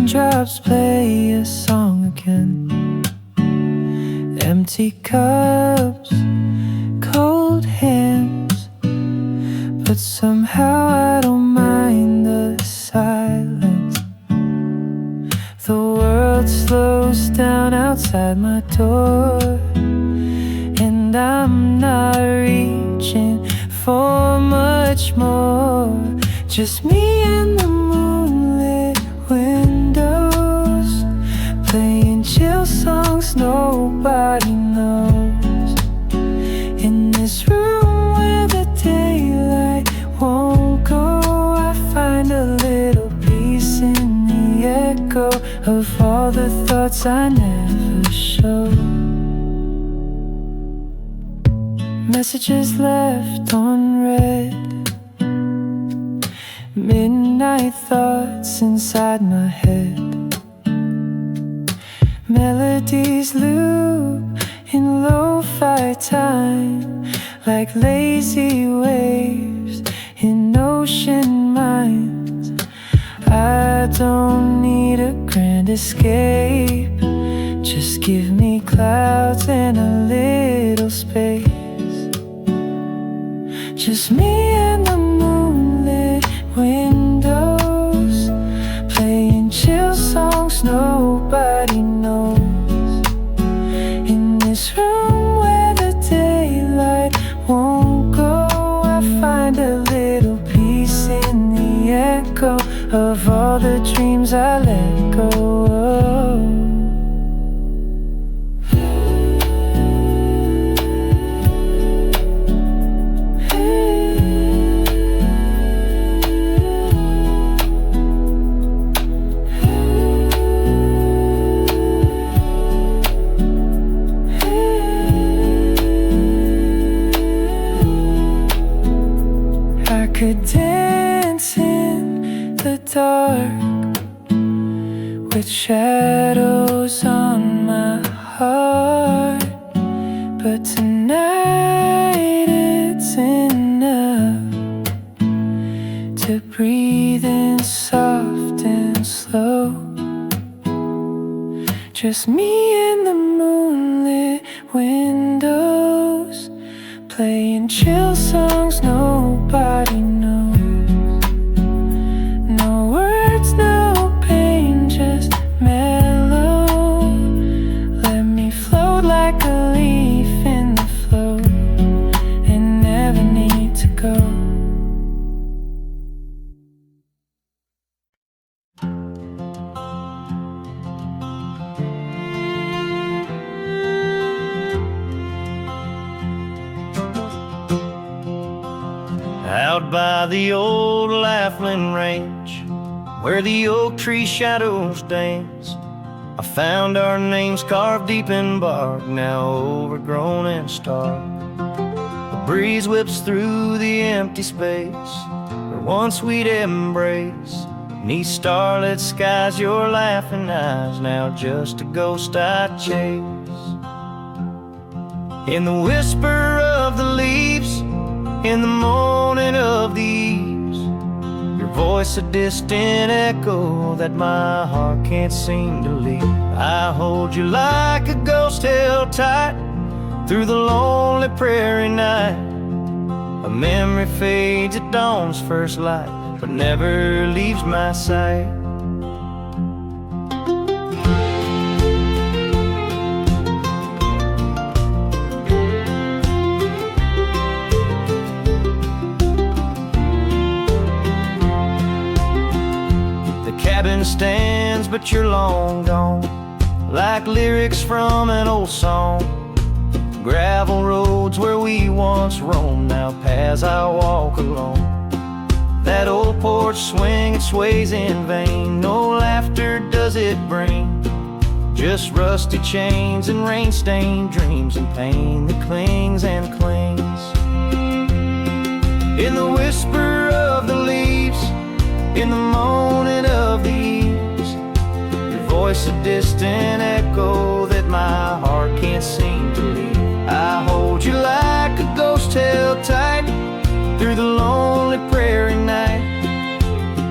raindrops play a song again. Empty cups, cold hands, but somehow I don't mind the silence. The world slows down outside my door, and I'm not reaching for much more. Just me and the moonlit windows, playing chill songs nobody knows. In this room where the daylight won't go, I find a little peace in the echo of all the thoughts I never show. Messages left unread, midnight thoughts inside my head. Melodies loop in lo-fi time, like lazy waves in ocean minds. I don't need a grand escape, just give me clouds and a little space. Just me and the moonlit windows, playing chill songs nobody knows. In this room where the daylight won't go, I find a little peace in the echo of all the dreams I let go of. Could dance in the dark with shadows on my heart, but tonight it's enough to breathe in soft and slow. Just me and the moonlit windows, playing chill songs nobody knows. No words, no pain, just mellow. Let me float like a leaf in the flow and never need to go. Out by the old Laughlin Range, where the oak tree shadows dance, I found our names carved deep in bark, now overgrown and stark. The breeze whips through the empty space where once we'd embrace. Neath starlit skies, your laughing eyes, now just a ghost I chase. In the whisper of the leaves, in the moaning of the eaves, your voice a distant echo that my heart can't seem to leave. I hold you like a ghost held tight through the lonely prairie night. A memory fades at dawn's first light, but never leaves my sight. Cabin stands, but you're long gone, like lyrics from an old song. Gravel roads where we once roamed, now paths I walk alone. That old porch swing, it sways in vain, no laughter does it bring, just rusty chains and rain-stained dreams and pain that clings and clings. In the whisper of the leaves, in the moaning of the eaves, your voice a distant echo that my heart can't seem to leave. I hold you like a ghost held tight through the lonely prairie night.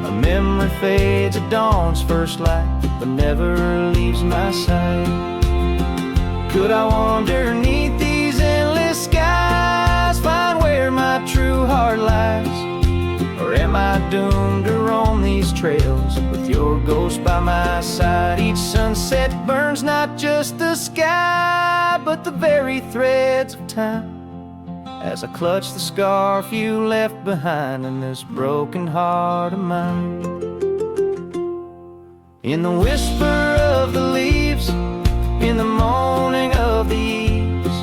A memory fades at dawn's first light, but never leaves my side. Could I wander neath these endless skies, find where my true heart lies? Or am I doomed to roam these trails with your ghost by my side? Each sunset burns not just the sky, but the very threads of time, as I clutch the scarf you left behind in this broken heart of mine. In the whisper of the leaves, in the moaning of the eaves,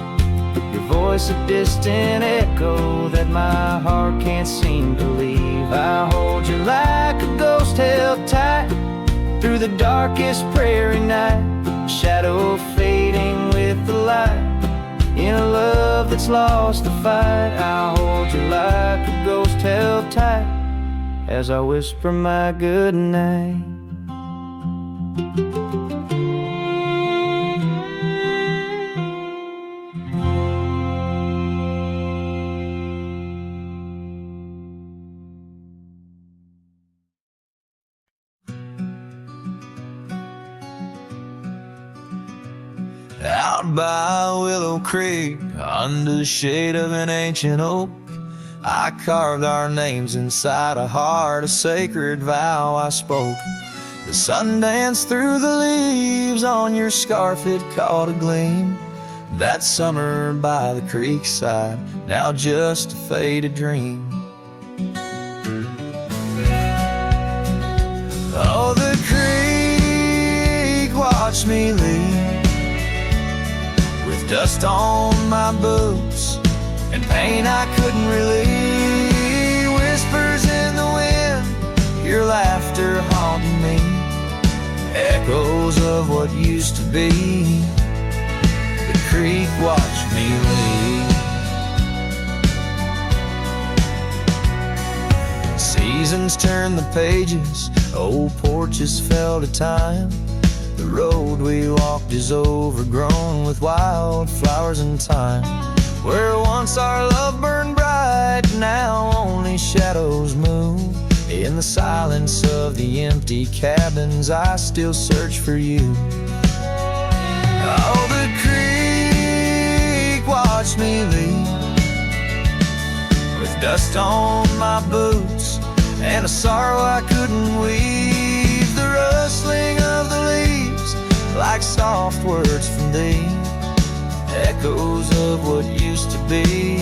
your voice a distant echo that my heart can't seem to leave. I hold you like a ghost held tight through the darkest prairie night, a shadow fading with the light. In a love that's lost the fight, I hold you like a ghost held tight as I whisper my good night. Out by Willow Creek, under the shade of an ancient oak, I carved our names inside a heart, a sacred vow I spoke. The sun danced through the leaves on your scarf, it caught a gleam. That summer by the creek side, now just a faded dream. Oh, the creek watched me leave, with dust on my boots and pain I couldn't relieve. Whispers in the wind, your laughter haunting me, echoes of what used to be. The creek watched me leave. Seasons turn the pages, old porches fell to time. The road we walked is overgrown with wildflowers and thyme. Where once our love burned bright, now only shadows move. In the silence of the empty cabins, I still search for you. Oh, the creek watched me leave, with dust on my boots and a sorrow I couldn't weave. The rustling of the leaves, like soft words from thee, echoes of what used to be.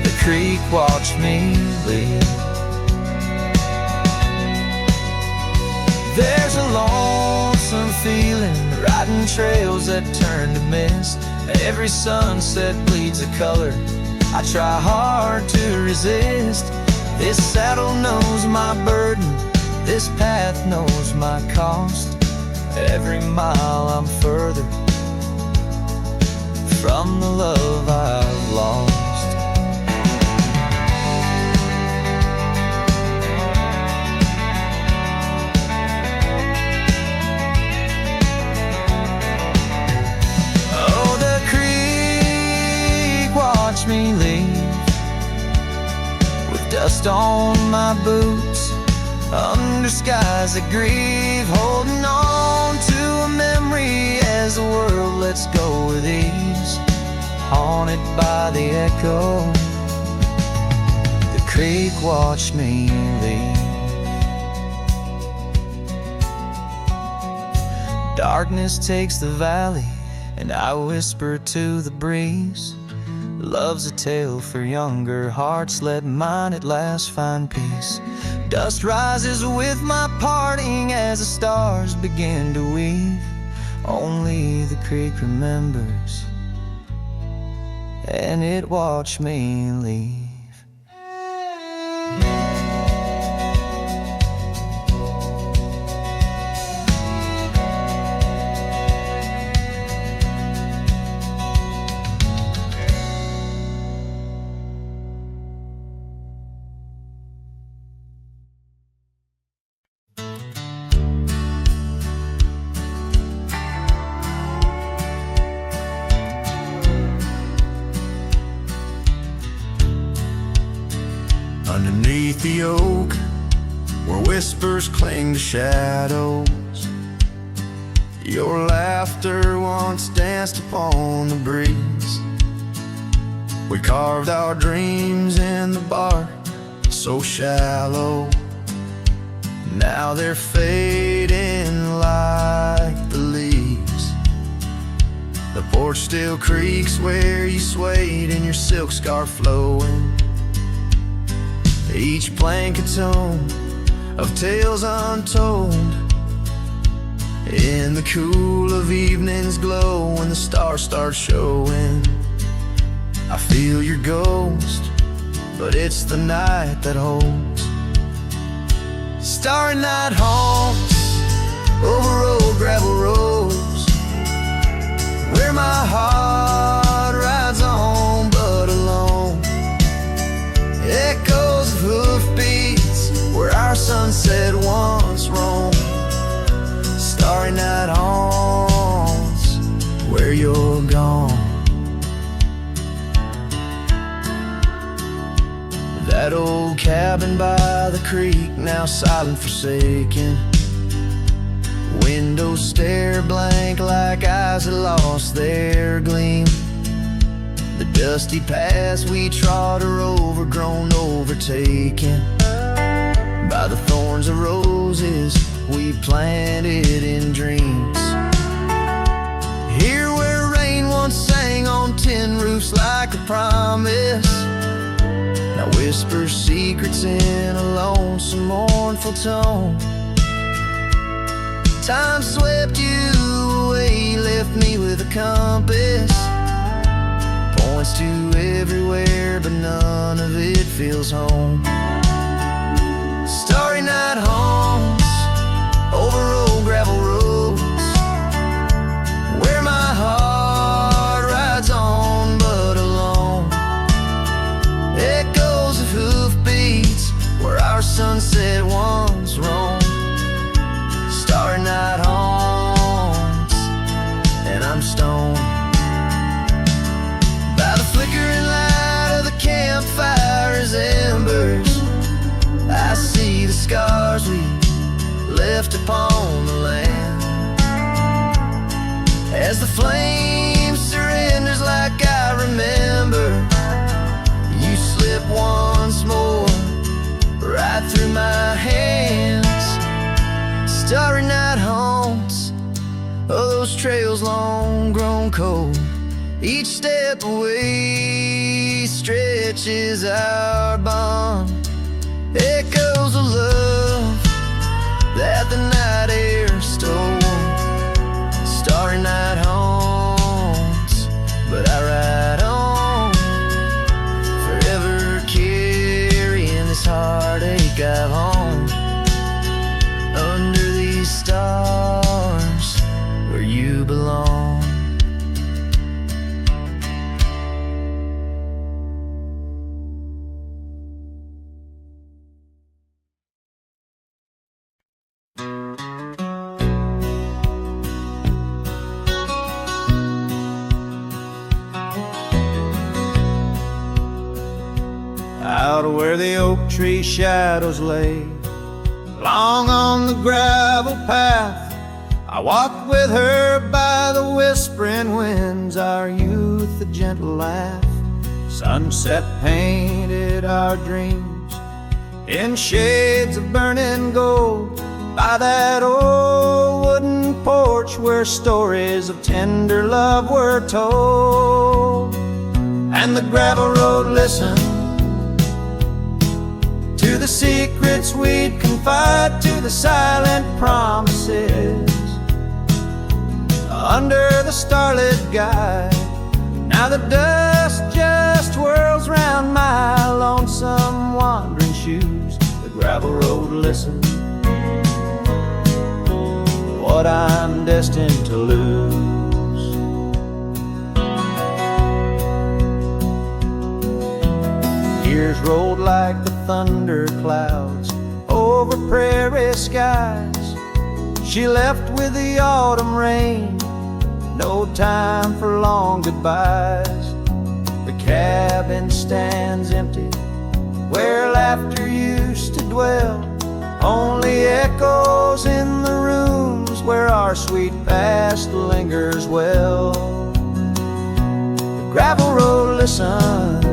The creek watched me leave. There's a lonesome feeling, riding trails that turn to mist. Every sunset bleeds a color I try hard to resist. This saddle knows my burden, this path knows my cost. Every mile I'm further from the love I've lost. Oh, the creek watched me leave, with dust on my boots, under skies that grieve, holding on to a memory as the world lets go with ease, haunted by the echo. The creek watched me leave. Darkness takes the valley, and I whisper to the breeze, love's a tale for younger hearts, let mine at last find peace. Dust rises with my parting as the stars begin to weave. Only the creek remembers, and it watched me leave. whispers cling to shadows. Your laughter once danced upon the breeze. We carved our dreams in the bark, so shallow. Now they're fading like the leaves. The porch still creaks where you swayed in your silk scarf flowing. Each blank a tone of tales untold. In the cool of evening's glow, when the stars start showing, I feel your ghost, but it's the night that holds. Starry night haunts over old gravel roads, where my heart rides on but alone. Echoes of hoofbeats where our sunset once roamed. Starry night haunts where you're gone. That old cabin by the creek, now silent, forsaken. Windows stare blank like eyes that lost their gleam. The dusty paths we trod are overgrown, overtaken by the thorns of roses we planted in dreams. Here where rain once sang on tin roofs like a promise, now whispers secrets in a lonesome, mournful tone. Time swept you away, left me with a compass. Points to everywhere, but none of it feels home. Starry night haunts over old gravel roads, where my heart rides on but alone. Echoes of hoofbeats where our sunset once roamed. Starry night haunts, and I'm stoned. By the flickering light of the campfire's embers, I see the scars we left upon the land. As the flame surrenders like I remember, you slip once more right through my hands. Starry night haunts, oh, those trails long grown cold. Each step away stretches our bond. Echoes of love that the night air stole. Starry night haunts, but I ride on, forever carrying this heartache I've owned. Under these stars where you belong. Out where the oak tree shadows lay, long on the gravel path, I walked with her by the whispering winds, our youth a gentle laugh. Sunset painted our dreams in shades of burning gold, by that old wooden porch where stories of tender love were told. And the gravel road listened to the secrets we'd confide, to the silent promises under the starlit guide. Now the dust just whirls round my lonesome wandering shoes. The gravel road listens what I'm destined to lose. Years rolled like the thunder clouds over prairie skies. She left with the autumn rain, no time for long goodbyes. The cabin stands empty where laughter used to dwell. only echoes in the rooms where our sweet past lingers well. The gravel road listened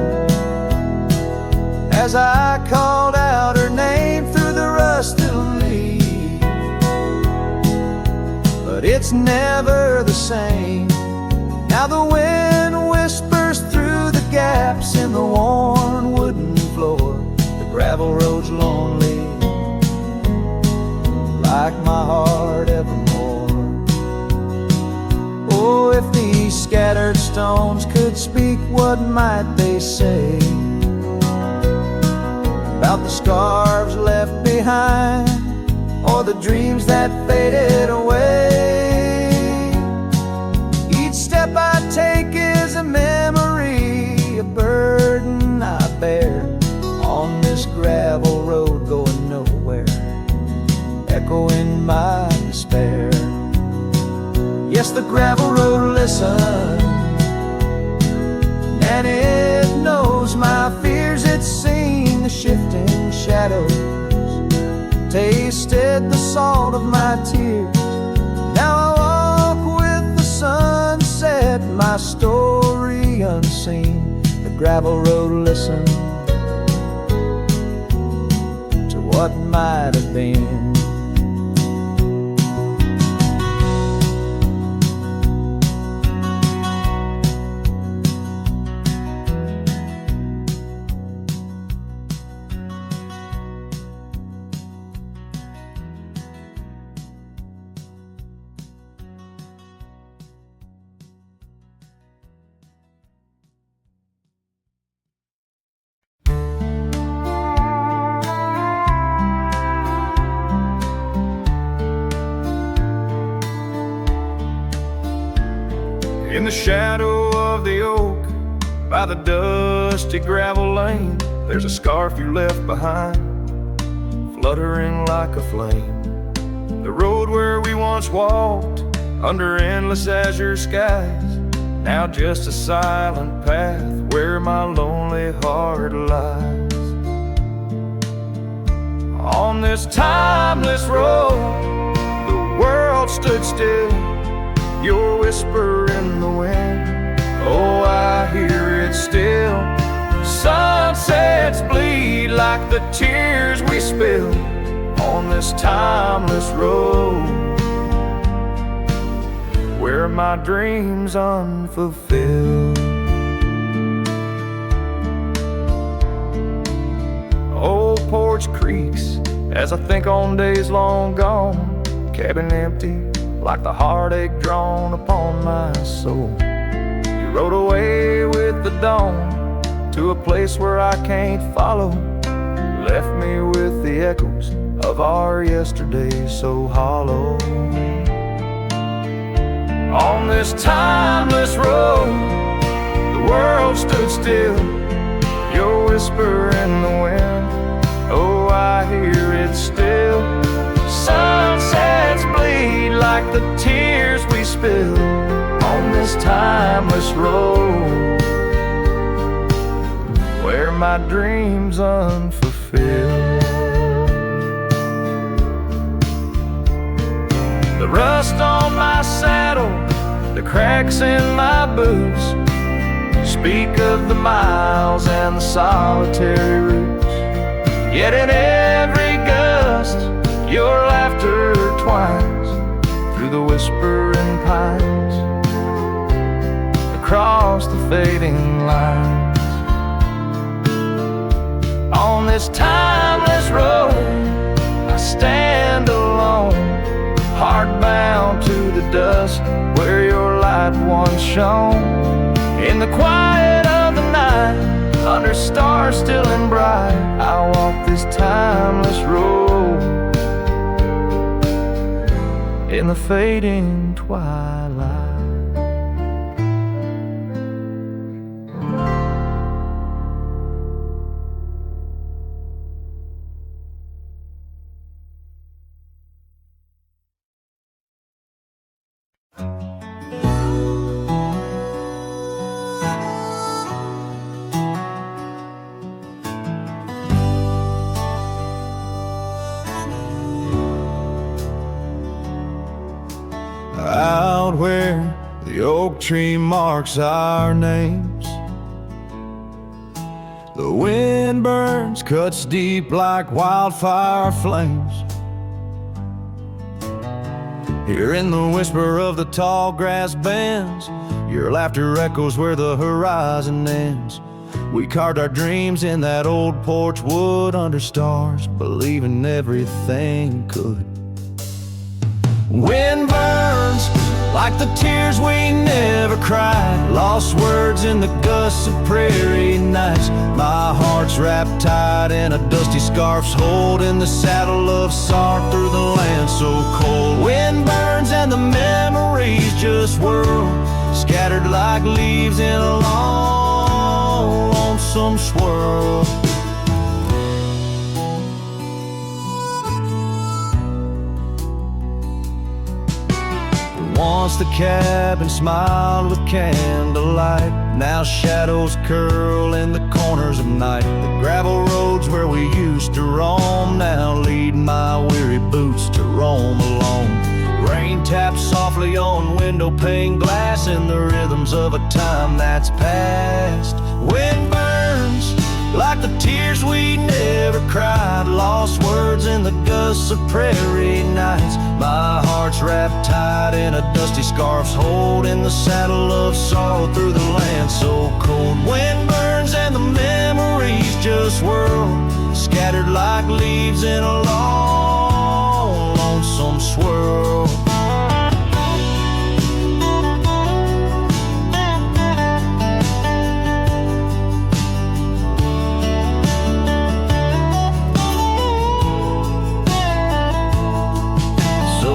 as I called out her name through the rusted leaves, but it's never the same. Now the wind whispers through the gaps in the worn wooden floor. The gravel road's lonely, like my heart evermore. Oh, if these scattered stones could speak, what might they say about the scars left behind, or the dreams that faded away? Each step I take is a memory, a burden I bear on this gravel road going nowhere, echoing my despair. Yes, the gravel road listens, and it knows my fears. It's seen the shifting shadows, tasted the salt of my tears. Now I walk with the sunset, my story unseen. The gravel road listens to what might have been. In the shadow of the oak, by the dusty gravel lane, there's a scarf you left behind, fluttering like a flame. The road where we once walked, under endless azure skies, now just a silent path where my lonely heart lies. On this timeless road, the world stood still, your whisper in the wind, oh, I hear it still. Sunsets bleed like the tears we spill on this timeless road, where my dreams unfulfilled. Old porch creaks as I think on days long gone, cabin empty like the heartache drawn upon my soul. You rode away with the dawn to a place where I can't follow, left me with the echoes of our yesterday so hollow. On this timeless road, the world stood still, your whisper in the wind, oh, I hear it still. Sunsets bleed like the tears we spill on this timeless road, where my dreams unfulfilled. The rust on my saddle, the cracks in my boots, speak of the miles and the solitary routes. Yet in every gust, your laughter twines through the whispering pines, across the fading lines. On this timeless road, I stand alone, heart bound to the dust where your light once shone. In the quiet of the night, under stars still and bright, I walk this timeless road in the fading twilight. out where the oak tree marks our names. The wind burns, cuts deep like wildfire flames. Hearing the whisper of the tall grass bends, your laughter echoes where the horizon ends. We carved our dreams in that old porch wood under stars, believing everything could. Wind burns like the tears we never cried, lost words in the gusts of prairie nights. My heart's wrapped tight in a dusty scarf's holding the saddle of sorrow through the land so cold. Wind burns and the memories just whirl, scattered like leaves in a long, lonesome swirl. Once the cabin smiled with candlelight, now shadows curl in the corners of night. The gravel roads where we used to roam now lead my weary boots to roam alone. Rain taps softly on window pane glass in the rhythms of a time that's past. Wind burns like the tears we never cried, lost words in the gusts of prairie nights. My heart's wrapped tight in a dusty scarf's holding the saddle of sorrow through the land so cold. Wind burns and the memories just whirl, scattered like leaves in a long, lonesome swirl.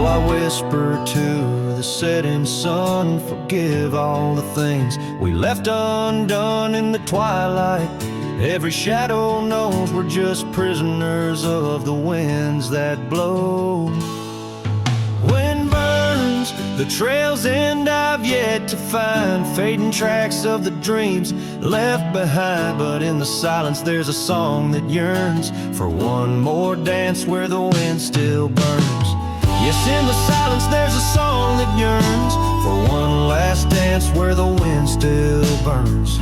I whisper to the setting sun, forgive all the things we left undone in the twilight. Every shadow knows we're just prisoners of the winds that blow. Wind burns, the trails end I've yet to find, fading tracks of the dreams left behind. But in the silence there's a song that yearns for one more dance where the wind still burns. Yes, in the silence there's a song that yearns for one last dance where the wind still burns.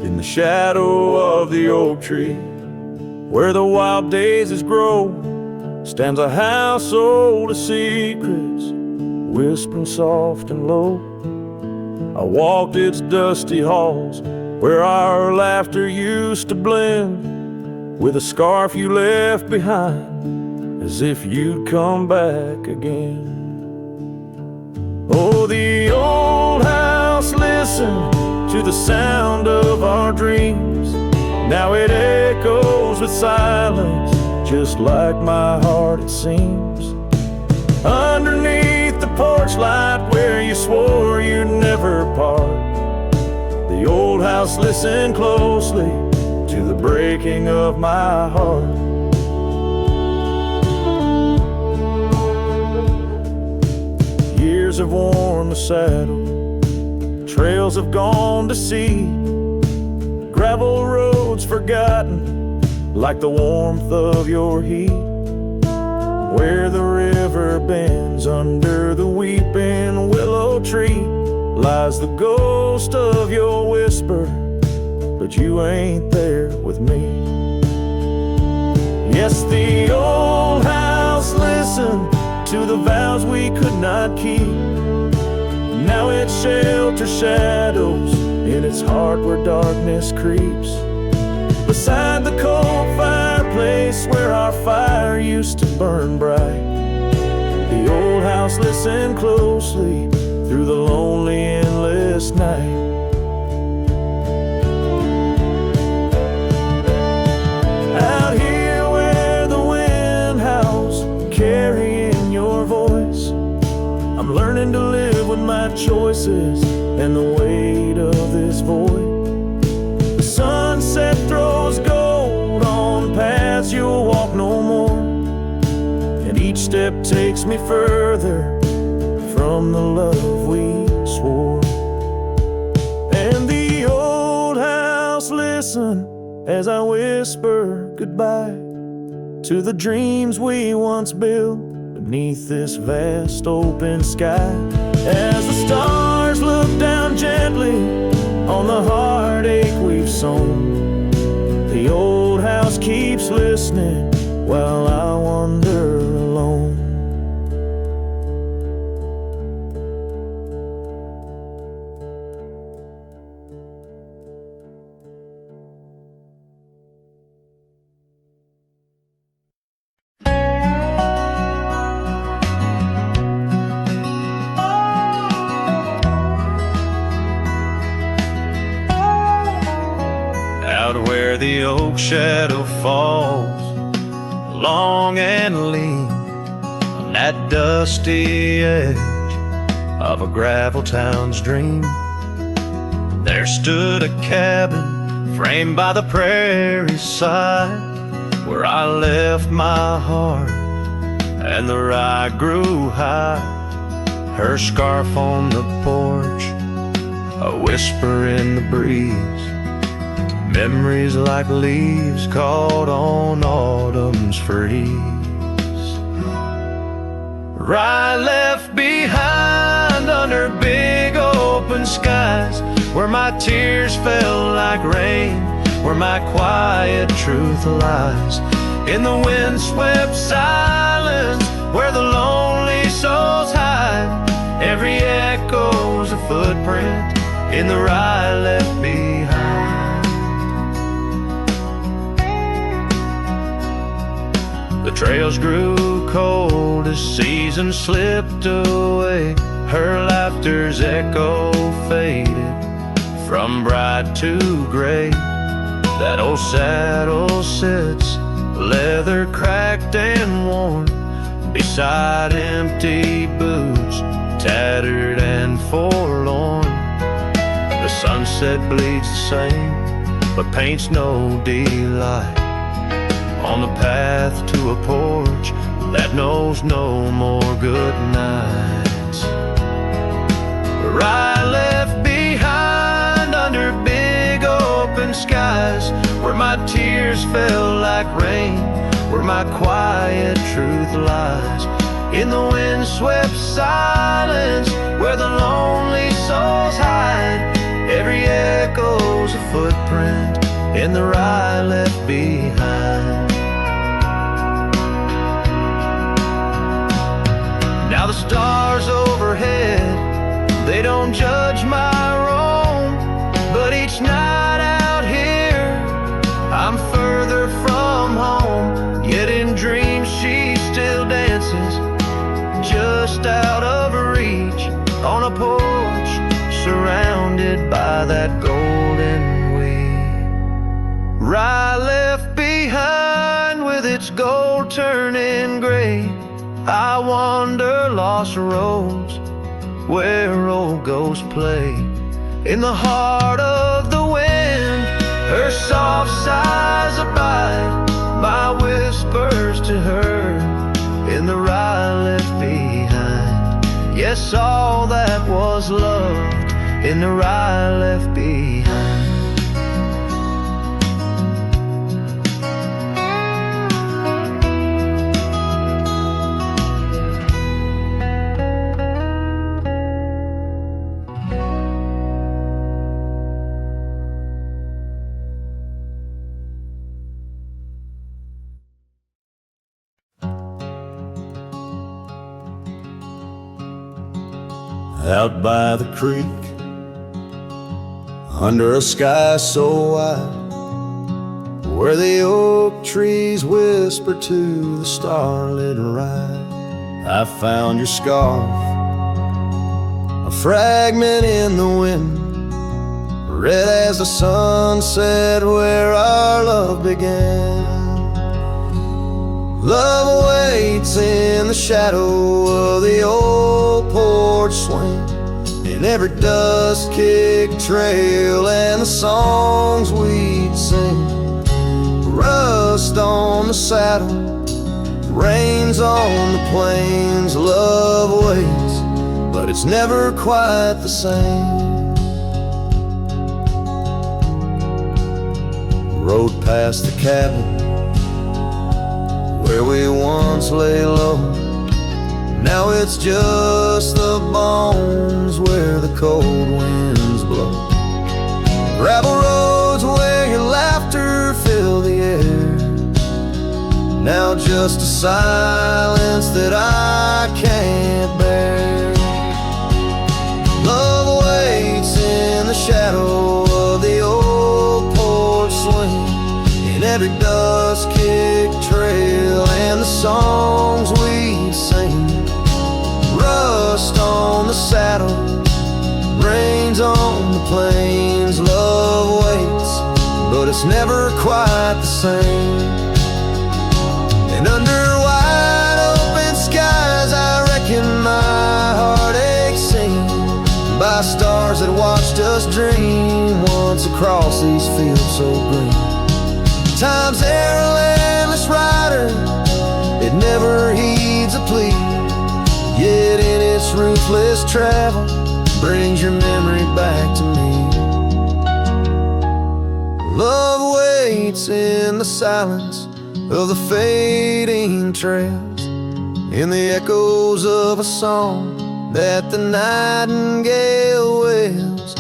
In the shadow of the oak tree, where the wild daisies grow, stands a house old of secrets, whispering soft and low. I walked its dusty halls, where our laughter used to blend with a scarf you left behind, as if you'd come back again. Oh, the old house listened to the sound of our dreams. Now it echoes with silence, just like my heart it seems. Underneath the porch light where you swore you'd never part, the old house listened closely to the breaking of my heart. Years have worn the saddle, trails have gone to seed, gravel roads forgotten like the warmth of your heat. Where the river bends under the weeping willow tree lies the ghost of your whisper, but you ain't there with me. Yes, the old house listened to the vows we could not keep. Now it shelters shadows in its heart where darkness creeps. Beside the cold fireplace where our fire used to burn bright, the old house listened closely through the lonely endless night. Out here where the wind howls, carrying your voice, I'm learning to live with my choices and the weight of this void. The sunset step takes me further from the love we swore. And the old house listen as I whisper goodbye to the dreams we once built beneath this vast open sky. As the stars look down gently on the heartache we've sown, the old house keeps listening while I wander alone. Out where the oak shadow falls, long and lean, on that dusty edge of a gravel town's dream, there stood a cabin framed by the prairie side, where I left my heart and the rye grew high. Her scarf on the porch, a whisper in the breeze, memories like leaves caught on autumn's freeze. Rye left behind under big open skies, where my tears fell like rain, where my quiet truth lies. In the windswept silence, where the lonely souls hide, every echo's a footprint in the rye left behind. The trails grew cold as seasons slipped away. Her laughter's echo faded from bright to gray. That old saddle sits, leather cracked and worn, beside empty boots, tattered and forlorn. The sunset bleeds the same, but paints no delight on the path to a porch that knows no more good nights. Rye left behind under big open skies, where my tears fell like rain, where my quiet truth lies. In the windswept silence, where the lonely souls hide, every echo's a footprint in the rye left behind. Now the stars overhead, they don't judge my wrong, but each night out here, I'm further from home. Yet in dreams she still dances, just out of reach, on a porch, surrounded by that golden wheat. Rye left behind with its gold turning gray, I wander lost roads where old ghosts play. In the heart of the wind, her soft sighs abide, my whispers to her in the rye left behind. Yes, all that was loved in the rye left behind. Out by the creek, under a sky so wide, where the oak trees whisper to the starlit ride, I found your scarf, a fragment in the wind, red as the sunset where our love began. Love waits in the shadow of the old porch swing, in every dust-kicked trail and the songs we'd sing. Rust on the saddle, Rains on the plains, love waits, but it's never quite the same. Rode past the cabin where we once lay low. Now it's just the bones where the cold winds blow. Gravel roads where your laughter filled the air. Now just a silence that I can't bear. Love waits in the shadow of the old porch swing, in every dust-kicked trail and the songs we sing. Rust on the saddle, rains on the plains. Love waits, but it's never quite the same. And under wide open skies, I reckon my heartache seen by stars that watched us dream once across these fields so green. Time's airless rider, it never heeds a plea, yet in its ruthless travel brings your memory back to me. Love waits in the silence of the fading trails, in the echoes of a song that the nightingale wails.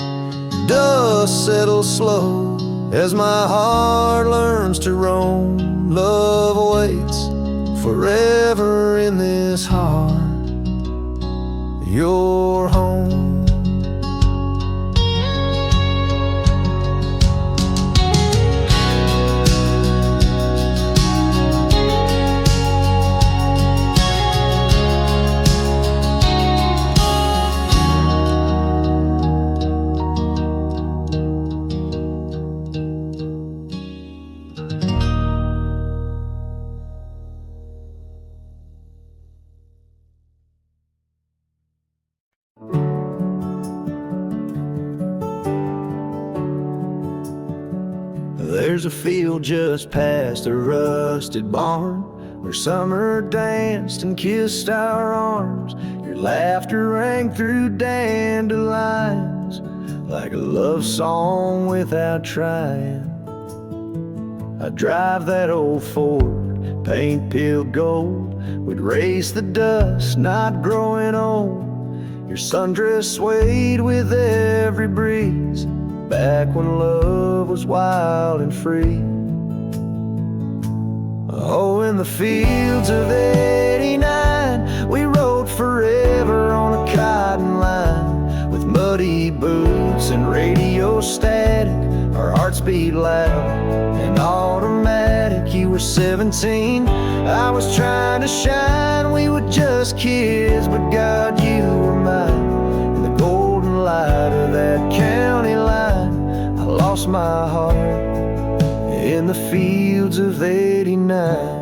Dust settles slow as my heart learns to roam. Love waits forever in this heart, your home. There's a field just past a rusted barn where summer danced and kissed our arms. Your laughter rang through dandelions like a love song without trying. I'd drive that old Ford, paint peeled gold, would race the dust, not growing old. Your sundress swayed with every breeze, back when love was wild and free. Oh, in the fields of '89, we rode forever on a cotton line, with muddy boots and radio static. Our hearts beat loud and automatic. You were 17, I was trying to shine. We were just kids, but God, you were mine. In the golden light of that county line, I lost my heart in the fields of '89.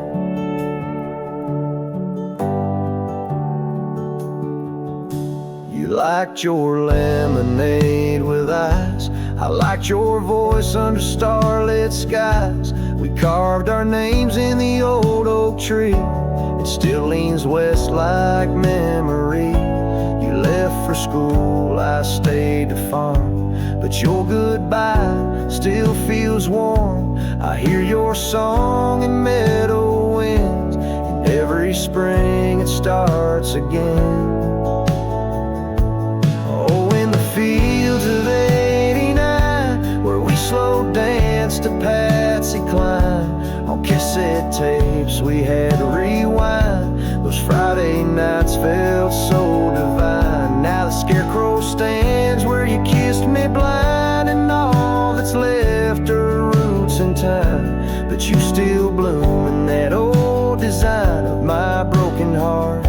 You liked your lemonade with ice, I liked your voice under starlit skies. We carved our names in the old oak tree, it still leans west like memory. You left for school, I stayed to farm, but your goodbye still feels warm. I hear your song in meadow winds, and every spring it starts again. Oh, in the fields of '89, where we slow danced to Patsy Cline. On cassette tapes we had to rewind, those Friday nights felt so divine. Now the scarecrow stands where you kissed me blind, and all that's left are roots in time, but you still bloom in that old design of my broken heart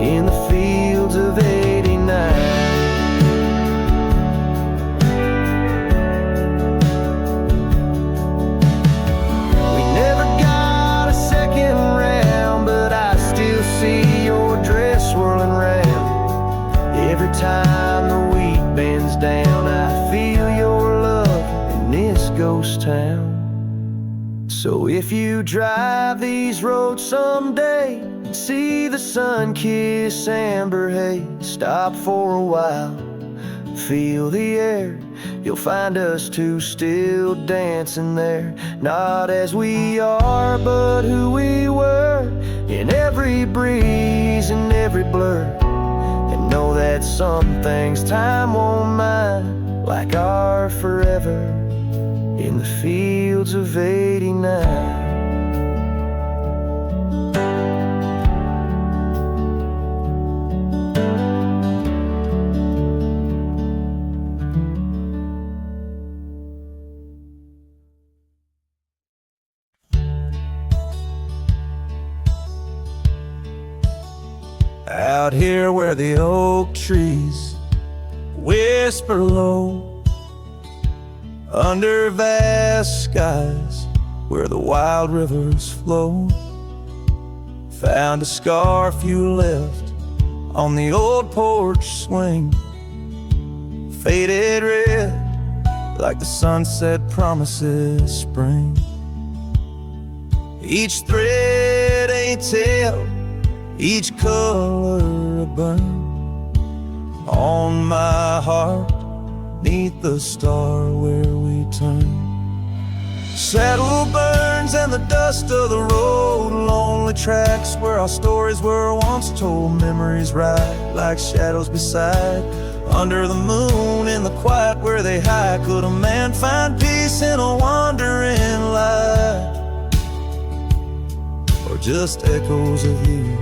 in the fields of '89. Time the wheat bends down, I feel your love in this ghost town. So if you drive these roads someday and see the sun-kissed amber haze, stop for a while, feel the air. You'll find us two still dancing there, not as we are, but who we were, in every breeze and every blur. And know that some things time won't mind, like our forever in the fields of '89. Out here where the oak trees whisper low, under vast skies where the wild rivers flow, found a scarf you left on the old porch swing, faded red like the sunset promises spring. Each thread a tale, each color a burn on my heart, 'neath the star where we turn. Saddle burns and the dust of the road, lonely tracks where our stories were once told. Memories ride like shadows beside, under the moon in the quiet where they hide. Could a man find peace in a wandering light, or just echoes of you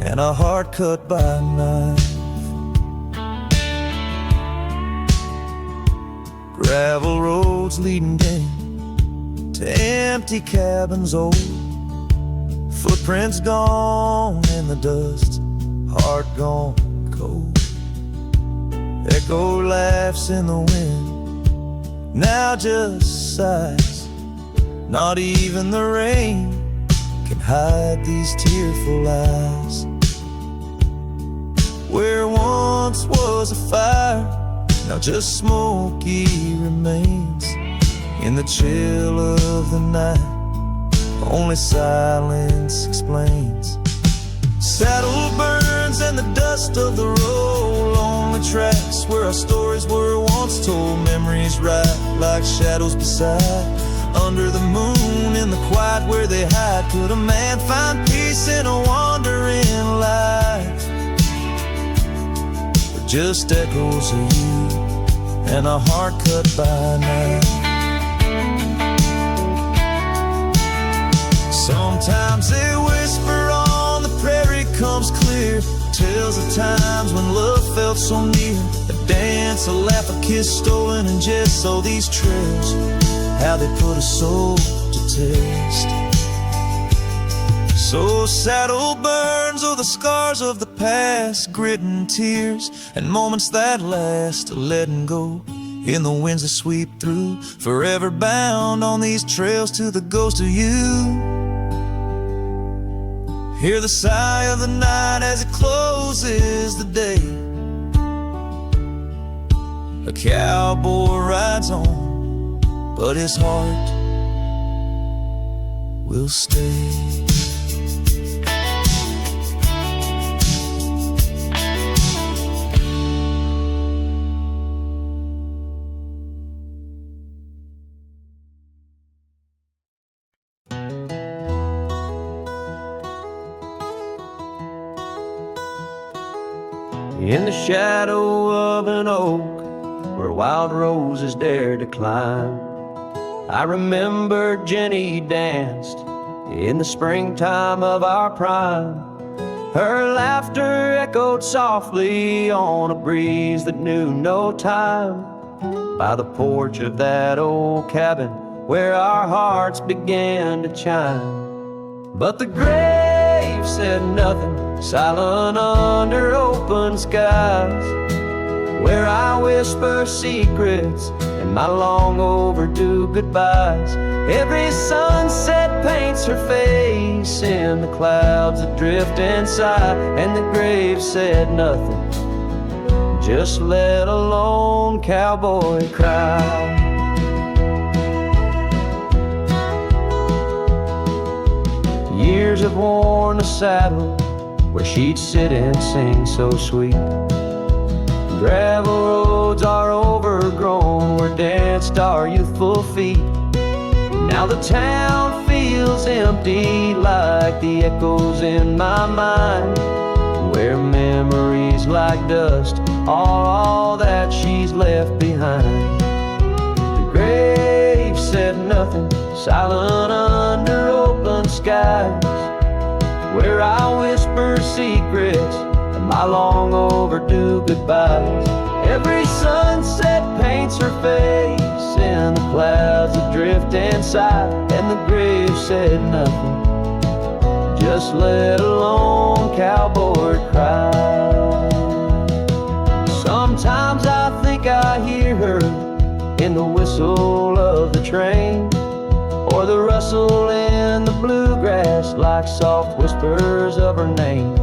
and a heart cut by a knife? Gravel roads leading down to empty cabins old, footprints gone in the dust, heart gone cold. Echo laughs in the wind, now just sighs. Not even the rain can hide these tearful eyes. Where once was a fire, now just smoky remains. In the chill of the night, only silence explains. Saddle burns and the dust of the road, lonely tracks where our stories were once told. Memories ride like shadows beside, under the moon in the quiet where they hide. Could a man find peace in a wandering life, or just echoes of you and a heart cut by a knife? Sometimes they whisper on the prairie comes clear, tales of times when love felt so near. A dance, a laugh, a kiss stolen and just so these trails, how they put a soul to test. So saddle burns, oh the scars of the past, grit and tears, and moments that last, a letting go in the winds that sweep through, forever bound on these trails to the ghost of you. Hear the sigh of the night as it closes the day. A cowboy rides on, but his heart will stay. In the shadow of an oak where wild roses dare to climb, I remember Jenny danced in the springtime of our prime. Her laughter echoed softly on a breeze that knew no time, by the porch of that old cabin where our hearts began to chime. But the grave said nothing, silent under open skies, where I whisper secrets and my long overdue goodbyes. Every sunset paints her face in the clouds that drift inside, and the grave said nothing, just let a lone cowboy cry. years have worn the saddle where she'd sit and sing so sweet. Gravel roads are overgrown where danced our youthful feet. Now the town feels empty like the echoes in my mind, where memories like dust are all that she's left behind. The grave said nothing, silent under open skies, where I whisper secrets of my long overdue goodbyes. Every sunset paints her face in the clouds that drift and sigh, and the grave said nothing, just let a lone cowboy cry. Sometimes I think I hear her in the whistle of the train, or the rustle in the bluegrass like soft whispers of her name.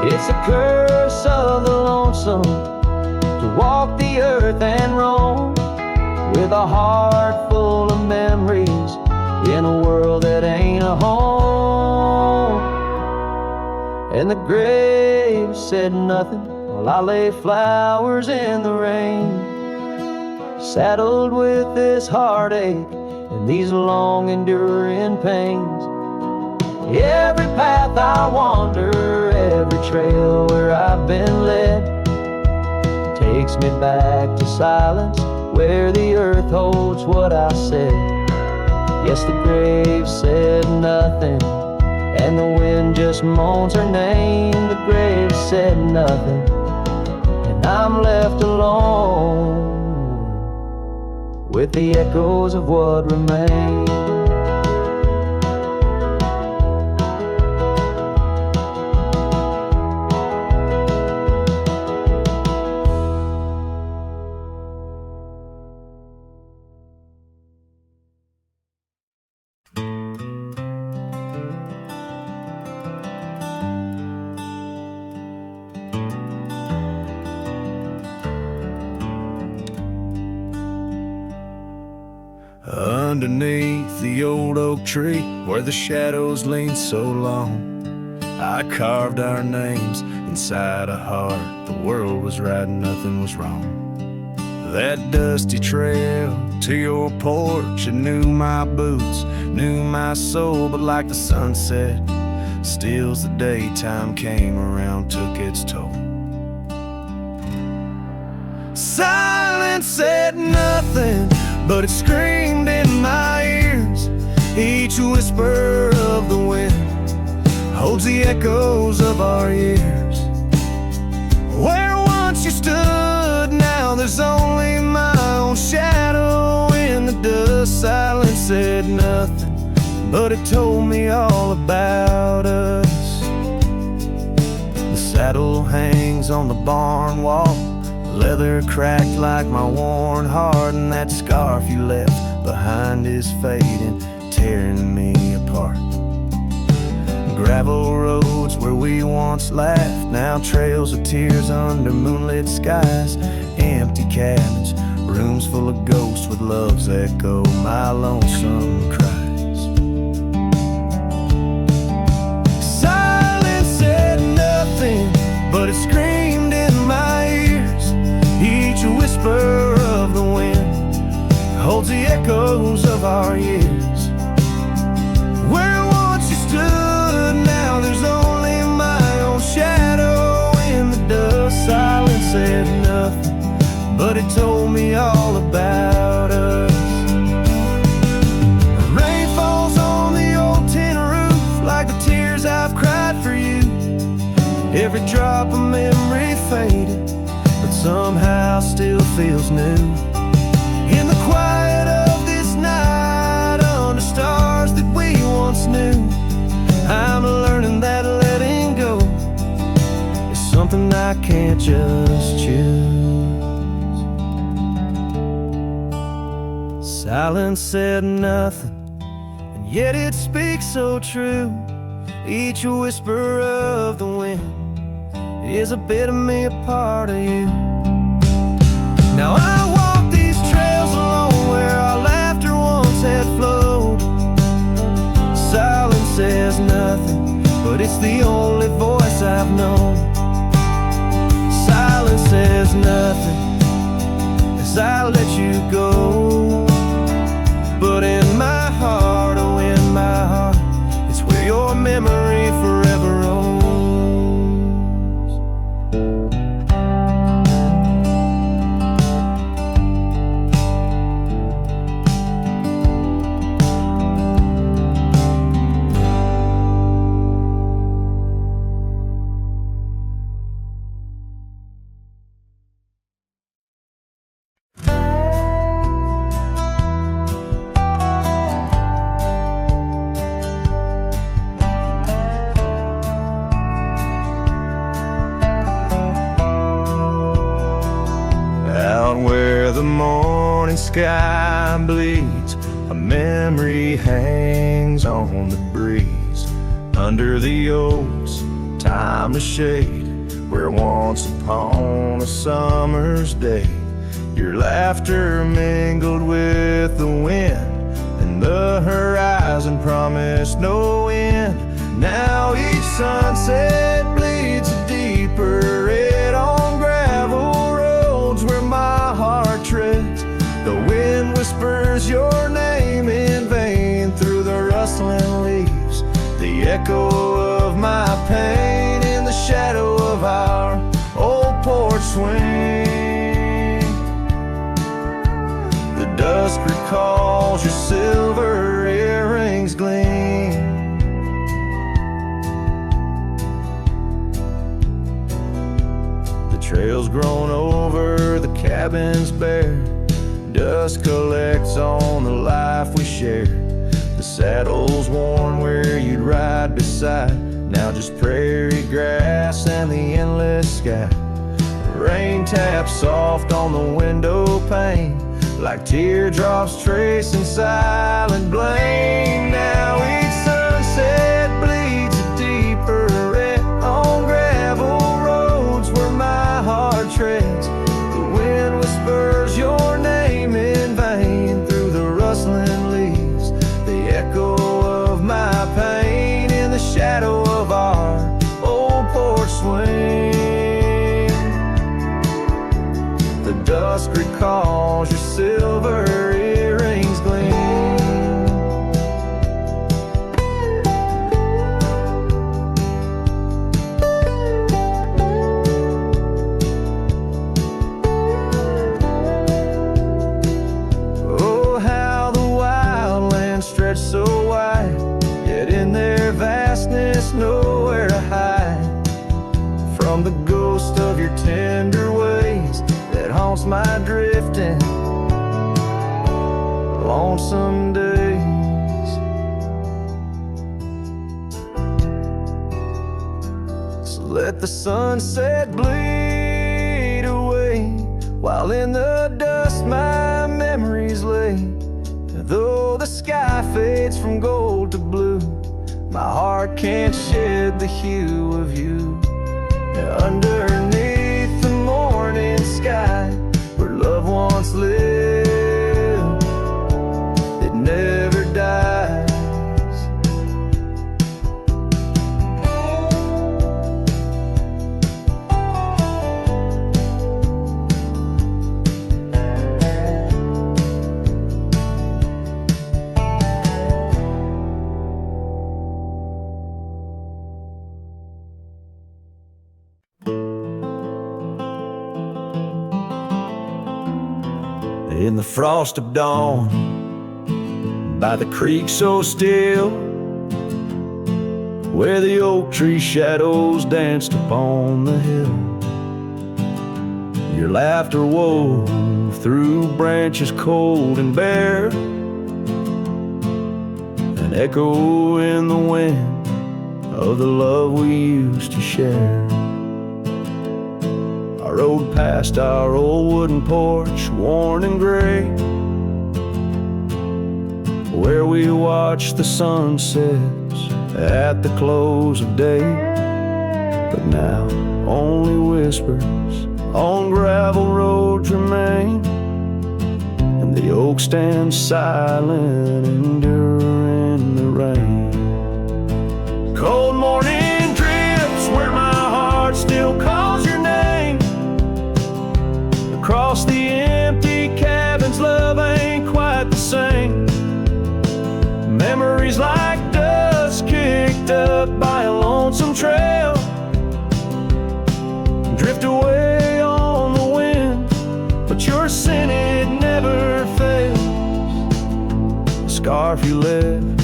It's a curse of the lonesome to walk the earth and roam with a heart full of memories in a world that ain't a home. And the grave said nothing while I lay flowers in the rain, saddled with this heartache and these long enduring pains. Every path I wander, every trail where I've been led, takes me back to silence where the earth holds what I said. Yes, the grave said nothing, and the wind just moans her name. The grave said nothing, and I'm left alone with the echoes of what remains. Underneath the old oak tree where the shadows lean so long, I carved our names inside a heart. The world was right and nothing was wrong. That dusty trail to your porch, it knew my boots, knew my soul. But like the sunset steals the day, time came around, took its toll. Silence said nothing, but it screamed in my ears. Each whisper of the wind holds the echoes of our years. Where once you stood, now there's only my own shadow in the dust. Silence said nothing, but it told me all about us. The saddle hangs on the barn wall, leather cracked like my worn heart, and that scarf you left behind is fading, tearing me apart. Gravel roads where we once laughed, now trails of tears under moonlit skies. Empty cabins, rooms full of ghosts with love's echo, my lonesome cries. Silence said nothing, but it screamed in my ears. Each whisper of the wind holds the echoes of our years. Where once you stood, now there's only my own shadow in the dust. Silence said nothing, but it told me all about us. Rain falls on the old tin roof like the tears I've cried for you. Every drop of memory faded, but somehow still feels new. In the quiet of this night, under stars that we once knew, I'm learning that letting go is something I can't just choose. Silence said nothing, and yet it speaks so true. Each whisper of the wind is a bit of me, a part of you. Now I walk these trails alone where our laughter once had flowed. Silence says nothing, I let you go. But in my heart, oh in my heart, it's where your memory forever owns. Where the morning sky bleeds, a memory hangs on the breeze. Under the oaks, timeless shade, where once upon a summer's day, your laughter mingled with the wind, and the horizon promised no end. Now each sunset bleeds a deeper red on gravel roads where my heart treads. The wind whispers your name in vain through the rustling leaves, the echo of my pain in the shadow of our old porch swing. The dusk recalls your silver earrings gleam. The trail's grown over, the cabin's bare. Dust collects on the life we share. The saddle's worn where you'd ride beside, now just prairie grass and the endless sky. Rain taps soft on the window pane, like teardrops tracing silent blame. Now each sunset bleeds a deeper red on gravel roads where my heart treads. The wind whispers your name in vain through the rustling leaves, the echo of my pain in the shadow of our old porch swing. The dusk recalls your silver earrings gleam. Oh, how the wildlands stretch so wide, yet in their vastness nowhere to hide from the ghost of your tender ways that haunts my drifting lonesome days. So let the sunset bleed away, while in the dust my memories lay. Though the sky fades from gold to blue, my heart can't shed the hue of you. Underneath the morning sky, where love once lived, it never dies. In the frost of dawn, by the creek so still, where the oak tree shadows danced upon the hill, your laughter wove through branches cold and bare, an echo in the wind of the love we used to share. I rode past our old wooden porch, worn and gray, where we watched the sunsets at the close of day. But now only whispers on gravel roads remain, and the oak stands silent, enduring the rain. Cold morning drifts where my heart still calls your name, across the empty scarf you left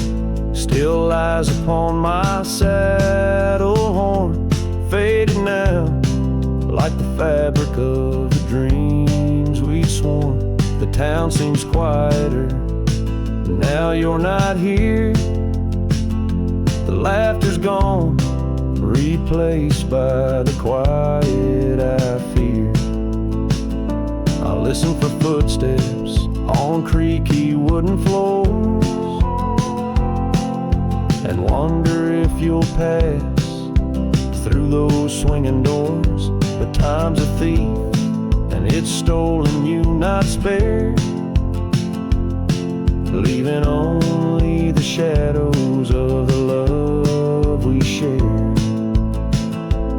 still lies upon my saddle horn, faded now like the fabric of the dreams we sworn. The town seems quieter now you're not here. The laughter's gone, replaced by the quiet I fear. I listen for footsteps on creaky wooden floors and wonder if you'll pass through those swinging doors. But time's a thief and it's stolen you, not spared, leaving only the shadows of the love we shared.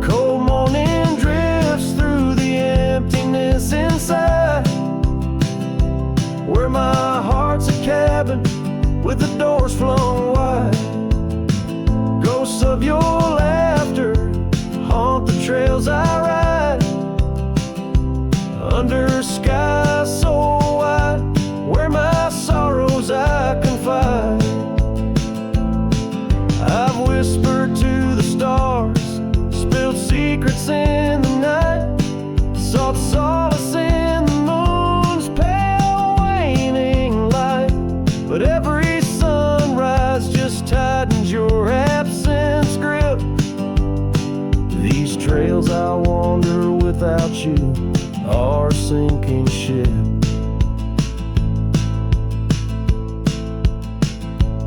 Cold morning drifts through the emptiness inside, where my heart's a cabin with the doors flung wide. Ghosts of your laughter haunt the trails I ride, under skies so wide, where my sorrows I confide. I've whispered to the stars, spilled secrets in the night, sought solace in the moon's pale waning light. But every sunrise just tightens your absence grip. These trails I wander without you are a sinking ship.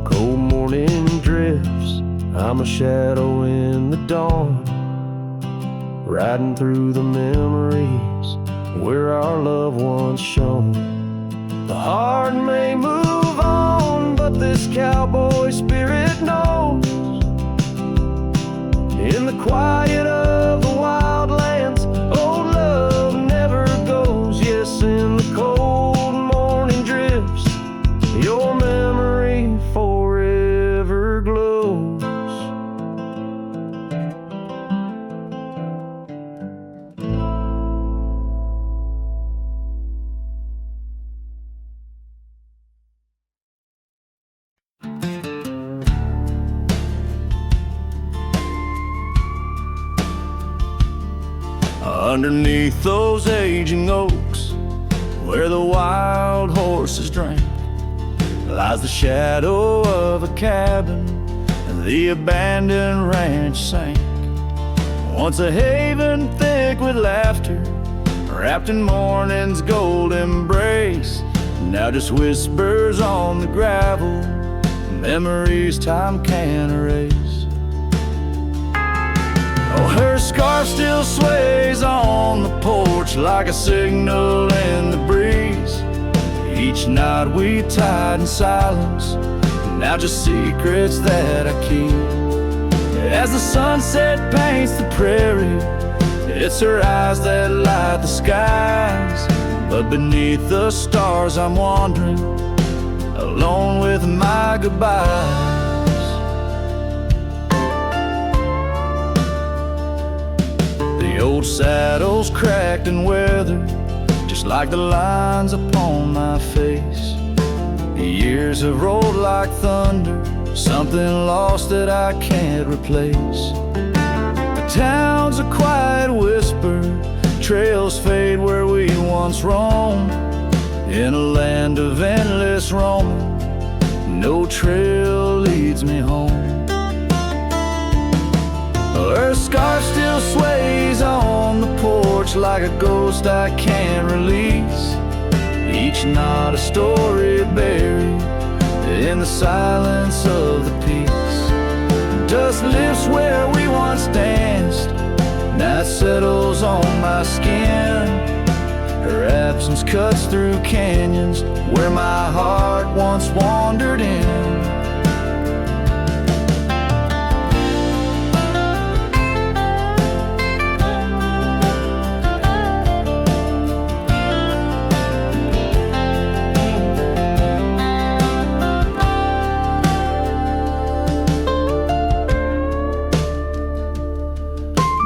Cold morning drifts, I'm a shadow in the dawn, riding through the memories where our love once shone. The heart may move on, but this cowboy spirit knows, in the quiet of the wildlands, old love never goes. Yes, in the cold morning drifts, your memory forever glows. Underneath those aging oaks, where the wild horses drank, lies the shadow of a cabin the abandoned ranch sank. Once a haven thick with laughter, wrapped in morning's gold embrace, now just whispers on the gravel, memories time can't erase. Oh, her scarf still sways on the porch like a signal in the breeze. Each knot we tied in silence, now just secrets that I keep. As the sunset paints the prairie, it's her eyes that light the skies. But beneath the stars I'm wandering, alone with my goodbyes. The old saddle's cracked and weathered, just like the lines upon my face. The years have rolled like thunder, something lost that I can't replace. The town's a quiet whisper, trails fade where we once roamed. In a land of endless roaming, no trail leads me home. Her scarf still sways on the porch like a ghost I can't release. Each knot a story buried in the silence of the peace. Dust lifts where we once danced, night settles on my skin. Her absence cuts through canyons where my heart once wandered in.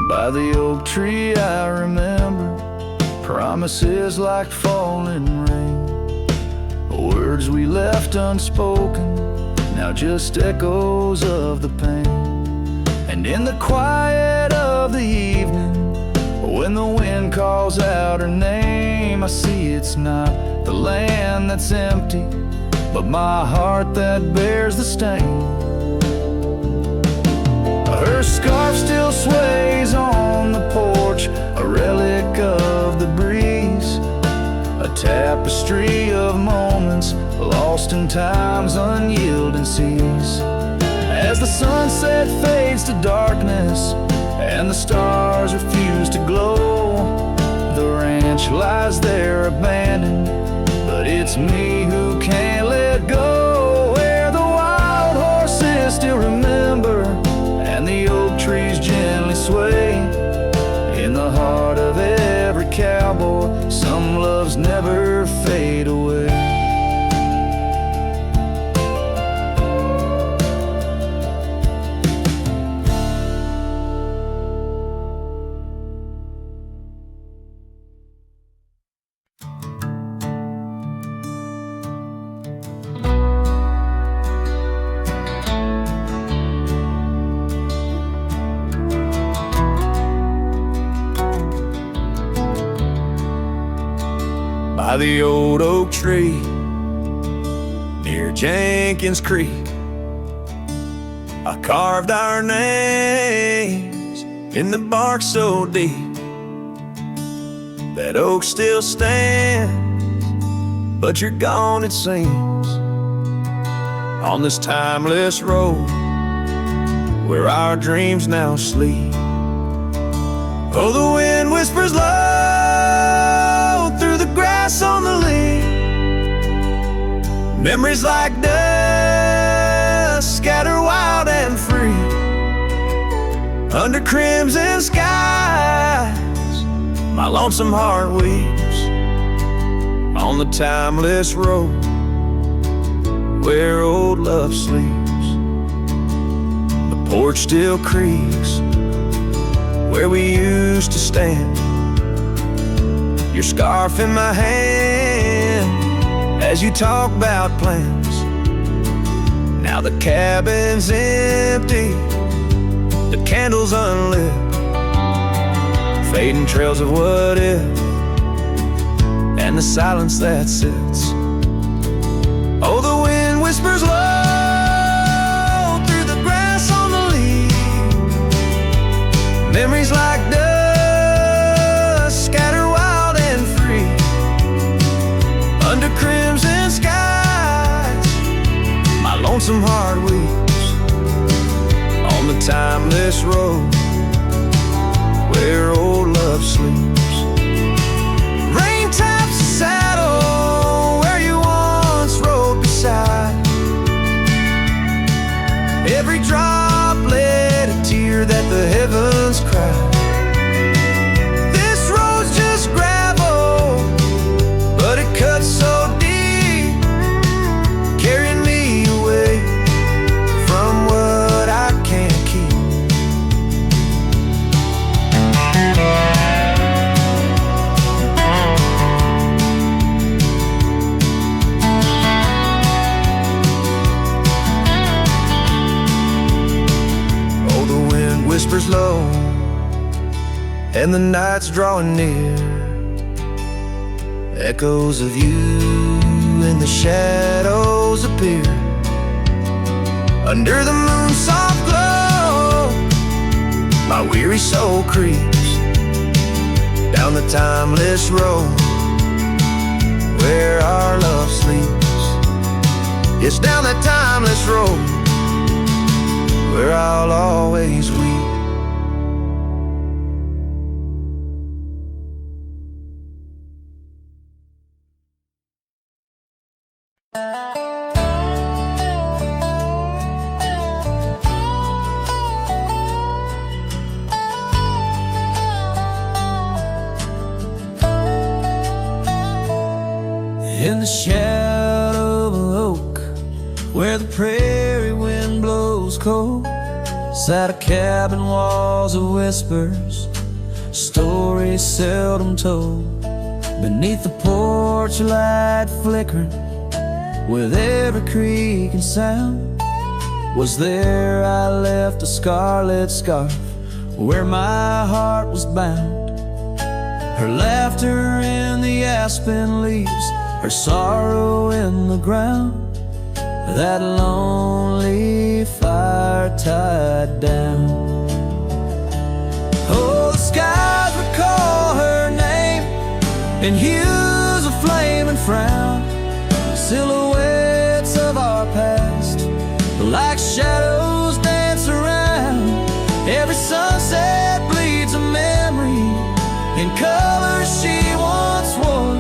By the oak tree I remember promises like falling rain. Words words we left unspoken, now just echoes of the pain. And in the quiet of the evening, when the wind calls out her name, I see it's not the land that's empty, but my heart that bears the stain. Her scarf still sways on the porch, a relic of the breeze, a tapestry of moments lost in time's unyielding seas. As the sunset fades to darkness and the stars refuse to glow, the ranch lies there abandoned, but it's me who can't let go. Where the wild horses still remember and the oak trees gently sway, in the heart of every cowboy, some loves never fade away. By the old oak tree near Jenkins Creek, I carved our names in the bark so deep that oak still stands, but you're gone it seems. On this timeless road where our dreams now sleep, oh, the wind whispers low through the grass on the lea. Memories like dust scatter wild and free under crimson skies. My lonesome heart weeps on the timeless road where old love sleeps. The porch still creaks where we used to stand, your scarf in my hand as you talk about plans. Now the cabin's empty, the candles unlit, fading trails of what if, and the silence that sits. Oh, the wind whispers low through the grass on the lea. Memories like dust scatter wild and free under crimson skies. My lonesome heart weeps on the timeless road where old love sleeps. Rain taps the saddle where you once rode beside. Every droplet a tear that the heavens cry. This road's just gravel, but it cuts so deep, carrying me away from what I can't keep. Oh, the wind whispers low and the night's drawing near. Echoes of you in the shadows appear. Under the moon's soft glow, my weary soul creeps down the timeless road where our love sleeps. It's down that timeless road where I'll always weep. In the shadow of an oak, where the prairie wind blows cold, sat a cabin, walls of whispers, stories seldom told. Beneath the porch light flickering, with every creak and sound. Was there I left a scarlet scarf where my heart was bound. Her laughter in the aspen leaves, her sorrow in the ground. That lonely fire tied down. Oh, the skies recall her name in hues of flame and frown. Silhouettes of our past, like shadows dance around. Every sunset bleeds a memory in colors she once wore.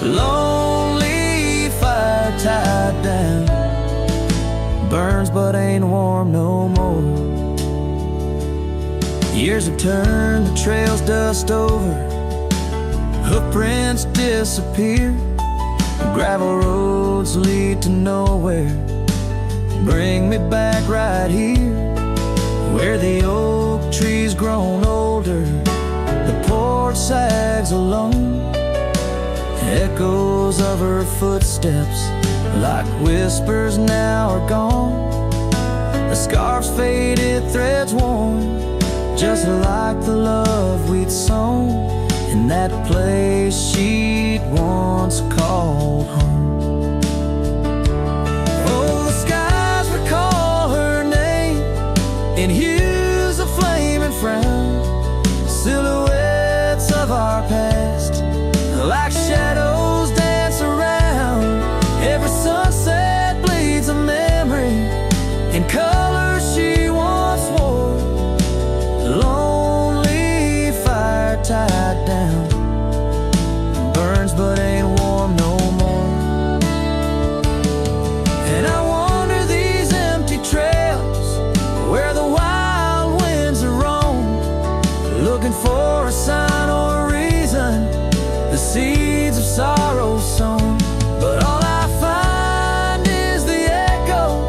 Lonely fire tied down, burns but ain't warm no more. Years have turned the trails dust over, hoofprints disappear. Gravel roads lead to nowhere. Bring me back right here, where the oak tree's grown older, the porch sags alone. Echoes of her footsteps, like whispers, now are gone. The scarf's faded, threads worn, just like the love we'd sown in that place she'd once called home. Oh, the skies recall her name in hues of flame and frown. Silhouettes of our past, like shadows dance around. Every sunset bleeds a memory in colors she once wore. Lonely fire tied down, burns but ain't warm no more. And I wander these empty trails where the wild winds are roam, looking for a sign or a reason, the seeds of sorrow sown. But all I find is the echo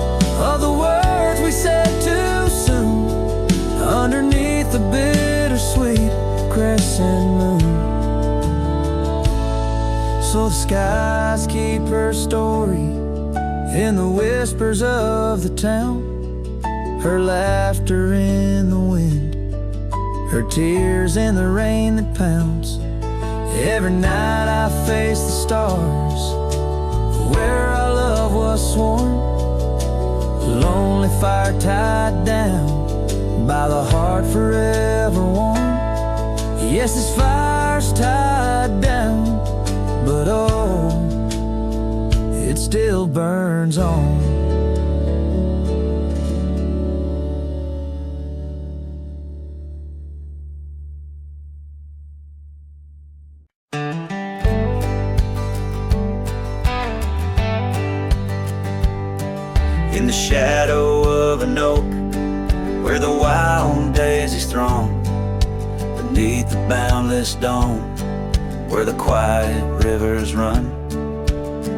of the words we said too soon, underneath the bittersweet crescent moon. So the skies keep her story in the whispers of the town, her laughter in the wind, her tears in the rain that pounds. Every night I face the stars where our love was sworn. Lonely fire tied down by the heart forever warm. Yes, this fire's tied down, but oh, it still burns on. In the shadow of an oak, where the wild daisies throng, beneath the boundless dome, where the quiet rivers run,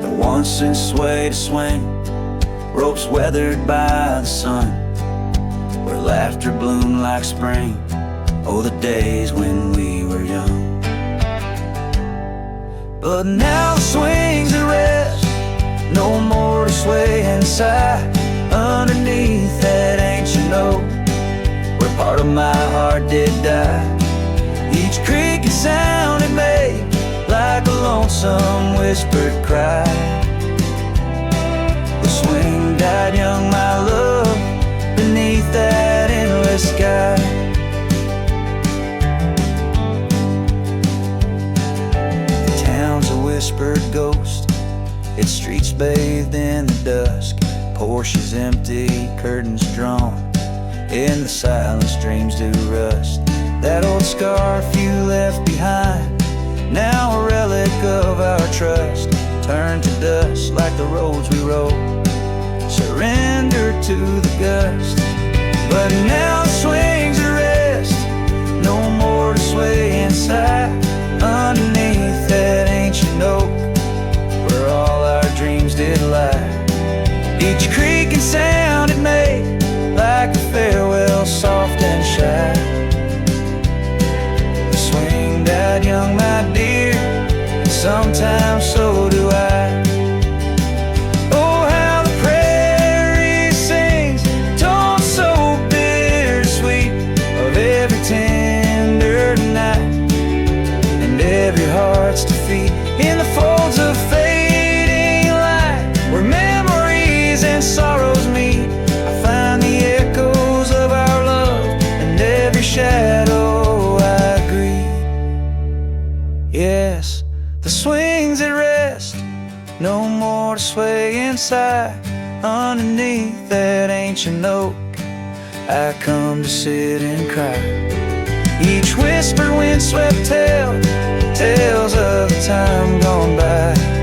that once in sway to swing, ropes weathered by the sun, where laughter bloomed like spring. Oh, the days when we were young. But now the swings at rest, no more to sway and sigh, underneath that ancient oak, where part of my heart did die. Each creaking sound it made, like a lonesome whispered cry. The swing died young, my love, beneath that endless sky. The town's a whispered ghost, its streets bathed in the dusk, Porsches empty, curtains drawn, in the silence dreams do rust. That old scarf you left behind, now a relic of our trust, turned to dust like the roads we rode, surrendered to the gust. But now the swings are rest, no more to sway inside, underneath that ancient oak, where all our dreams did lie. Each creaking sound it made, like a farewell soft and shy. The swing died young, my dear, sometimes so do I. no more to sway inside. Underneath that ancient oak, I come to sit and cry. Each whisper windswept tale, tales of the time gone by.